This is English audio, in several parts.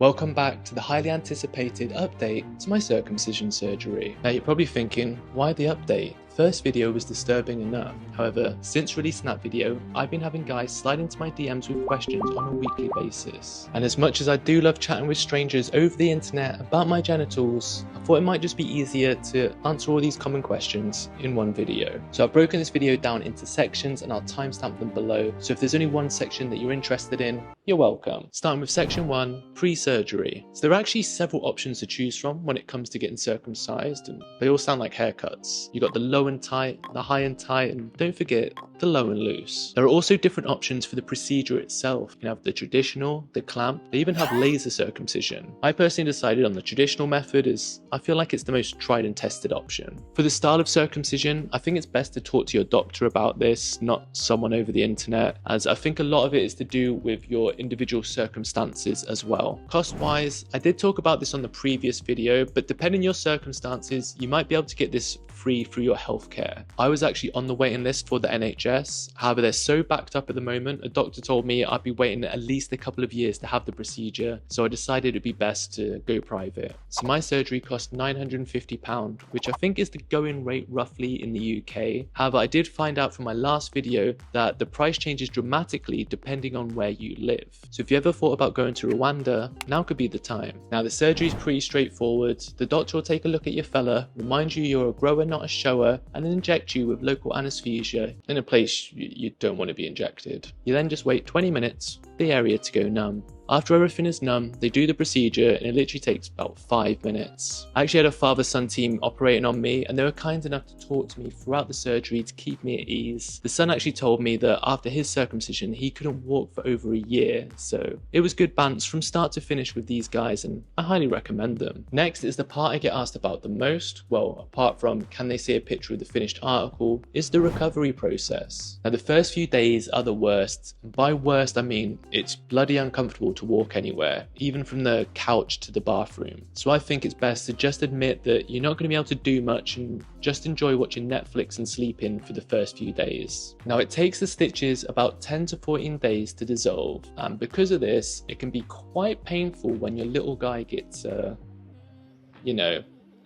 Welcome back to the highly anticipated update to my circumcision surgery. Now you're probably thinking, why the update? First video was disturbing enough. However, since releasing that video, I've been having guys slide into my DMs with questions on a weekly basis. And as much as I do love chatting with strangers over the internet about my genitals, I thought it might just be easier to answer all these common questions in one video. So I've broken this video down into sections and I'll timestamp them below. So if there's only one section that you're interested in, you're welcome. Starting with section 1, pre-surgery. So there are actually several options to choose from when it comes to getting circumcised, and they all sound like haircuts. You got the low and tight, the high and tight, and don't forget the low and loose. There are also different options for the procedure itself. You can have the traditional, the clamp, they even have laser circumcision. I personally decided on the traditional method as I feel like it's the most tried and tested option. For the style of circumcision, I think it's best to talk to your doctor about this, not someone over the internet, as I think a lot of it is to do with your individual circumstances as well. Cost wise, I did talk about this on the previous video, but depending on your circumstances, you might be able to get this free through your healthcare. I was actually on the waiting list for the NHS, however they're so backed up at the moment, a doctor told me I'd be waiting at least a couple of years to have the procedure, so I decided it'd be best to go private. So my surgery cost £950, which I think is the going rate roughly in the UK. However, I did find out from my last video that the price changes dramatically depending on where you live. So if you ever thought about going to Rwanda, now could be the time. Now the surgery is pretty straightforward. The doctor will take a look at your fella, remind you you're a grower not a shower, and then inject you with local anesthesia in a place you don't want to be injected. You then just wait 20 minutes for the area to go numb. After everything is numb, they do the procedure and it literally takes about 5 minutes. I actually had a father-son team operating on me and they were kind enough to talk to me throughout the surgery to keep me at ease. The son actually told me that after his circumcision, he couldn't walk for over a year, so it was good bants from start to finish with these guys and I highly recommend them. Next is the part I get asked about the most, well, apart from can they see a picture of the finished article, is the recovery process. Now the first few days are the worst, and by worst I mean it's bloody uncomfortable to walk anywhere, even from the couch to the bathroom. So I think it's best to just admit that you're not going to be able to do much and just enjoy watching Netflix and sleeping for the first few days. Now it takes the stitches about 10 to 14 days to dissolve, and because of this it can be quite painful when your little guy gets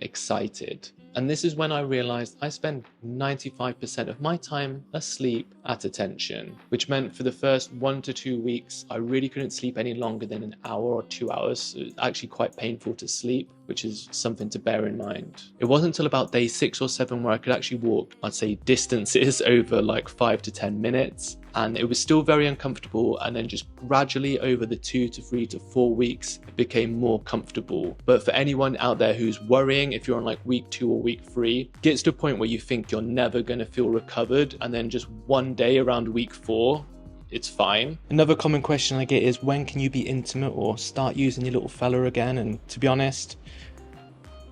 excited. And this is when I realized I spend 95% of my time asleep at attention, which meant for the first 1 to 2 weeks, I really couldn't sleep any longer than an hour or 2 hours. It was actually quite painful to sleep, which is something to bear in mind. It wasn't until about day 6 or 7 where I could actually walk, I'd say distances over like 5 to 10 minutes. And it was still very uncomfortable, and then just gradually over the 2 to 3 to 4 weeks it became more comfortable. But for anyone out there who's worrying if you're on like week 2 or week 3, it gets to a point where you think you're never going to feel recovered, and then just one day around week 4 it's fine. Another common question I get is when can you be intimate or start using your little fella again? And to be honest,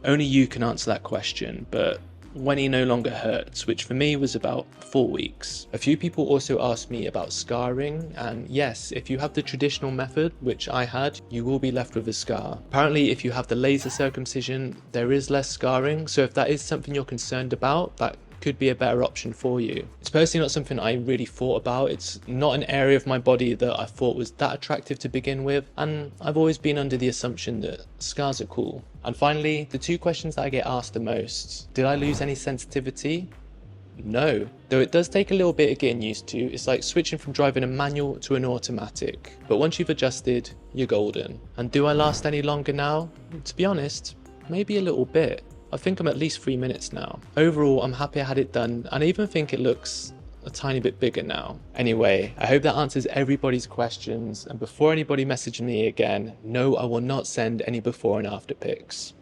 only you can answer that question, but when he no longer hurts, which for me was about 4 weeks. A few people also asked me about scarring, and yes, if you have the traditional method, which I had, you will be left with a scar. Apparently if you have the laser circumcision, there is less scarring, so if that is something you're concerned about, that could be a better option for you. It's personally not something I really thought about. It's not an area of my body that I thought was that attractive to begin with, and I've always been under the assumption that scars are cool. And finally, the 2 questions that I get asked the most. Did I lose any sensitivity? No, though it does take a little bit of getting used to. It's like switching from driving a manual to an automatic, but once you've adjusted, you're golden. And do I last any longer now? To be honest, maybe a little bit. I think I'm at least 3 minutes now. Overall, I'm happy I had it done, and I even think it looks a tiny bit bigger now. Anyway, I hope that answers everybody's questions, and before anybody messages me again, no, I will not send any before and after pics.